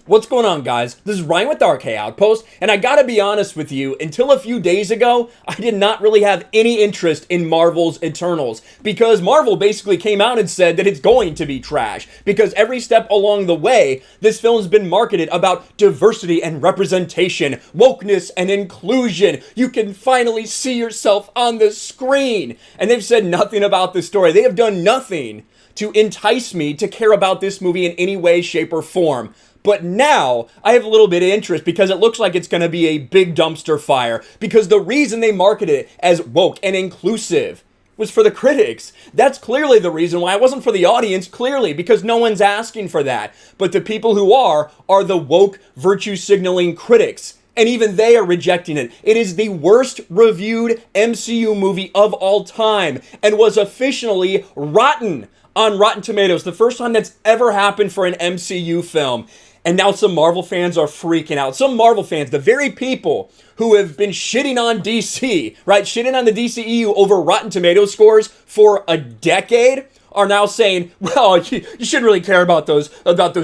What's going on, guys? This is Ryan with RK Outpost, and I gotta be honest with you, until a few days ago, I did not really have any interest in Marvel's Eternals, because Marvel basically came out and said that it's going to be trash, because every step along the way, this film's been marketed about diversity and representation, wokeness and inclusion. You can finally see yourself on the screen, and they've said nothing about this story. They have done nothing to entice me to care about this movie in any way, shape, or form. But now, I have a little bit of interest because it looks like it's going to be a big dumpster fire. Because the reason they marketed it as woke and inclusive was for the critics. That's clearly the reason why. It wasn't for the audience, clearly, because no one's asking for that. But the people who are the woke, virtue-signaling critics. And even they are rejecting it. It is the worst reviewed MCU movie of all time and was officially rotten on Rotten Tomatoes. The first time that's ever happened for an MCU film. And now some Marvel fans are freaking out. Some Marvel fans, the very people who have been shitting on DC, right? Shitting on the DCEU over Rotten Tomatoes scores for a decade are now saying, well, you shouldn't really care about those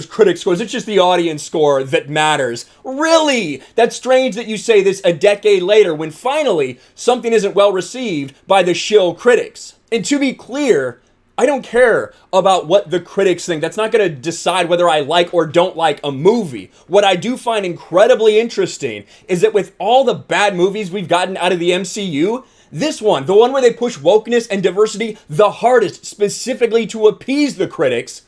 critic scores. It's just the audience score that matters. Really? That's strange that you say this a decade later when finally something isn't well received by the shill critics. And to be clear, I don't care about what the critics think. That's not going to decide whether I like or don't like a movie. What I do find incredibly interesting is that with all the bad movies we've gotten out of the MCU, this one, the one where they push wokeness and diversity the hardest, specifically to appease the critics,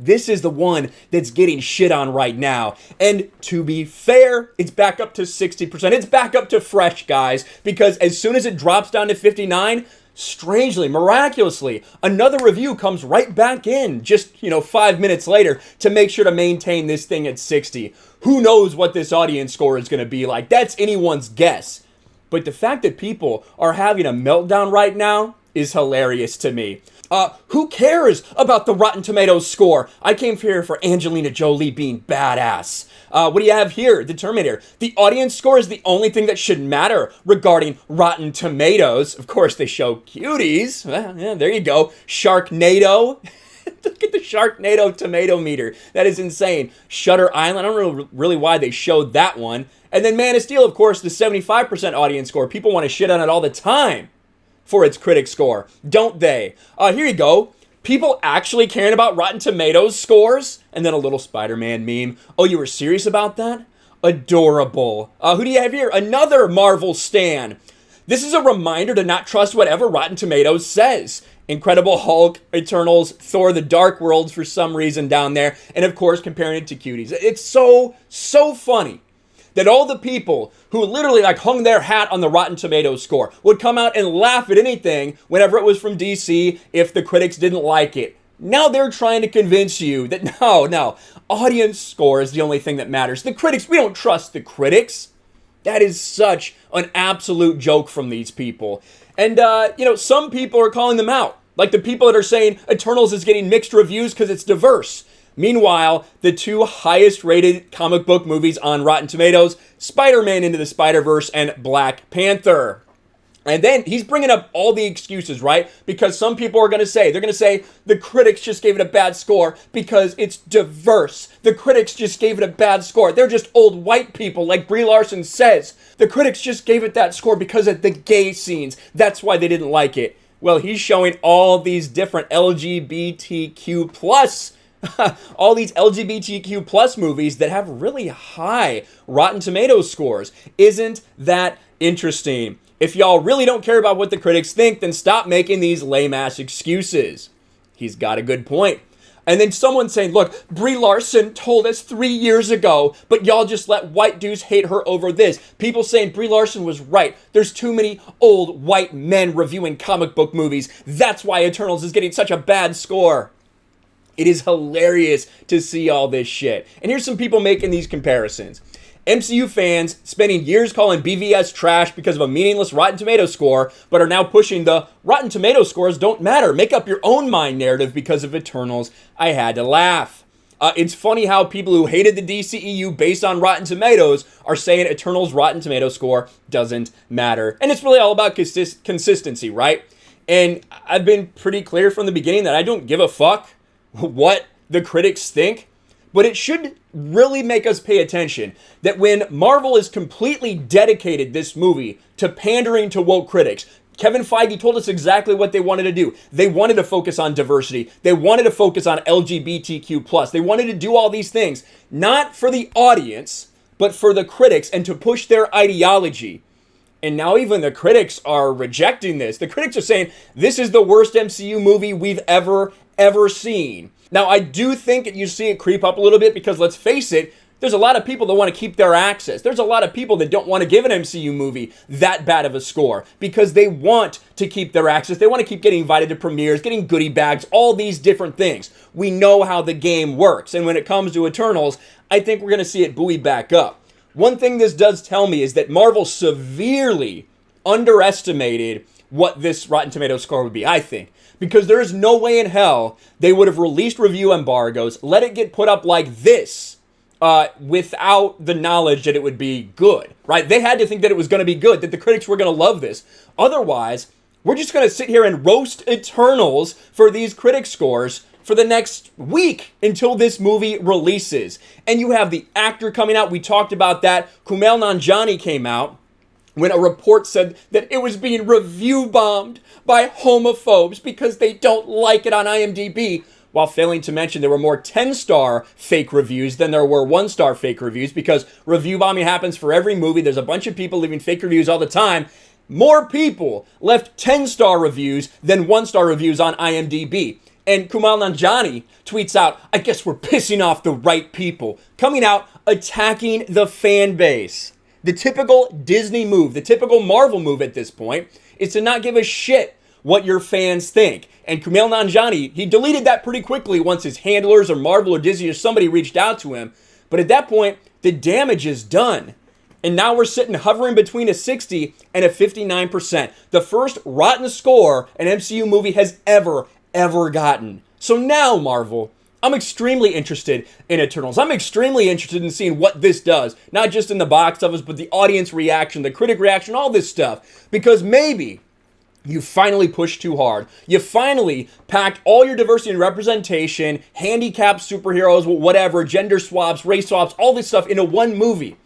this is the one that's getting shit on right now. And to be fair, it's back up to 60%. It's back up to fresh, guys, because as soon as it drops down to 59, strangely, miraculously, another review comes right back in just, 5 minutes later to make sure to maintain this thing at 60. Who knows what this audience score is going to be like? That's anyone's guess. But the fact that people are having a meltdown right now is hilarious to me. Who cares about the Rotten Tomatoes score? I came here for Angelina Jolie being badass. What do you have here? The Terminator. The audience score is the only thing that should matter regarding Rotten Tomatoes. Of course, they show cuties. Yeah, there you go. Sharknado. Look at the Sharknado tomato meter. That is insane. Shutter Island. I don't know really why they showed that one. And then Man of Steel, of course, the 75% audience score. People want to shit on it all the time for its critic score, don't they? Here you go. People actually caring about Rotten Tomatoes scores? And then a little Spider-Man meme. Oh, you were serious about that? Adorable. Who do you have here? Another Marvel stan. This is a reminder to not trust whatever Rotten Tomatoes says. Incredible Hulk, Eternals, Thor, the Dark Worlds for some reason down there. And of course, comparing it to cuties. It's so funny that all the people who literally hung their hat on the Rotten Tomatoes score would come out and laugh at anything whenever it was from DC if the critics didn't like it. Now they're trying to convince you that no, audience score is the only thing that matters. The critics, we don't trust the critics. That is such an absolute joke from these people. And, some people are calling them out. Like the people that are saying Eternals is getting mixed reviews because it's diverse. Meanwhile, the two highest rated comic book movies on Rotten Tomatoes, Spider-Man Into the Spider-Verse and Black Panther. And then he's bringing up all the excuses, right? Because some people are going to say, the critics just gave it a bad score because it's diverse. The critics just gave it a bad score. They're just old white people, like Brie Larson says. The critics just gave it that score because of the gay scenes. That's why they didn't like it. Well, he's showing all these different LGBTQ plus all these LGBTQ plus movies that have really high Rotten Tomatoes scores. Isn't that interesting? If y'all really don't care about what the critics think, then stop making these lame-ass excuses. He's got a good point. And then someone saying, look, Brie Larson told us 3 years ago, but y'all just let white dudes hate her over this. People saying Brie Larson was right. There's too many old white men reviewing comic book movies. That's why Eternals is getting such a bad score. It is hilarious to see all this shit. And here's some people making these comparisons. MCU fans spending years calling BVS trash because of a meaningless Rotten Tomatoes score, but are now pushing the Rotten Tomatoes scores don't matter. Make up your own mind narrative because of Eternals. I had to laugh. It's funny how people who hated the DCEU based on Rotten Tomatoes are saying Eternals' Rotten Tomatoes score doesn't matter. And it's really all about consistency, right? And I've been pretty clear from the beginning that I don't give a fuck what the critics think. But it should really make us pay attention that when Marvel has completely dedicated this movie to pandering to woke critics, Kevin Feige told us exactly what they wanted to do. They wanted to focus on diversity. They wanted to focus on LGBTQ+. They wanted to do all these things, not for the audience, but for the critics and to push their ideology. And now even the critics are rejecting this. The critics are saying, this is the worst MCU movie we've ever seen. Now, I do think that you see it creep up a little bit because, let's face it, there's a lot of people that want to keep their access. There's a lot of people that don't want to give an MCU movie that bad of a score because they want to keep their access. They want to keep getting invited to premieres, getting goodie bags, all these different things. We know how the game works. And when it comes to Eternals, I think we're going to see it buoy back up. One thing this does tell me is that Marvel severely underestimated what this Rotten Tomatoes score would be, I think. Because there is no way in hell they would have released review embargoes, let it get put up like this, without the knowledge that it would be good, right? They had to think that it was going to be good, that the critics were going to love this. Otherwise, we're just going to sit here and roast Eternals for these critic scores for the next week until this movie releases. And you have the actor coming out. We talked about that. Kumail Nanjiani came out when a report said that it was being review bombed by homophobes because they don't like it on IMDb, while failing to mention there were more 10-star fake reviews than there were 1-star fake reviews, because review bombing happens for every movie. There's a bunch of people leaving fake reviews all the time. More people left 10-star reviews than 1-star reviews on IMDb. And Kumail Nanjiani tweets out, I guess we're pissing off the right people, coming out attacking the fan base. The typical Disney move, the typical Marvel move at this point, is to not give a shit what your fans think. And Kumail Nanjiani, he deleted that pretty quickly once his handlers or Marvel or Disney or somebody reached out to him. But at that point, the damage is done. And now we're sitting hovering between a 60 and a 59%. The first rotten score an MCU movie has ever gotten. So now, Marvel, I'm extremely interested in Eternals. I'm extremely interested in seeing what this does. Not just in the box office, but the audience reaction, the critic reaction, all this stuff. Because maybe you finally pushed too hard. You finally packed all your diversity and representation, handicapped superheroes, whatever, gender swaps, race swaps, all this stuff into one movie.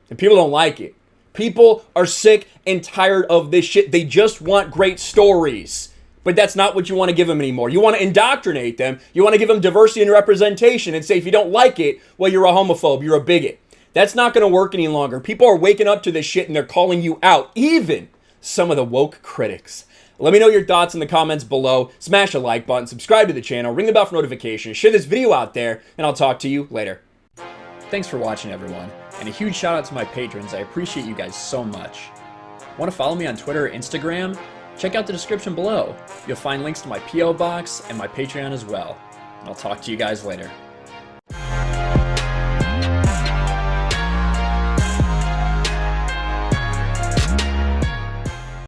And people don't like it. People are sick and tired of this shit. They just want great stories. But that's not what you want to give them anymore. You want to indoctrinate them. You want to give them diversity and representation and say, if you don't like it, well, you're a homophobe, you're a bigot. That's not going to work any longer. People are waking up to this shit and they're calling you out, even some of the woke critics. Let me know your thoughts in the comments below. Smash a like button, subscribe to the channel, ring the bell for notifications, share this video out there, and I'll talk to you later. Thanks for watching, everyone. And a huge shout out to my patrons. I appreciate you guys so much. Want to follow me on Twitter or Instagram? Check out the description below. You'll find links to my P.O. box and my Patreon as well. And I'll talk to you guys later.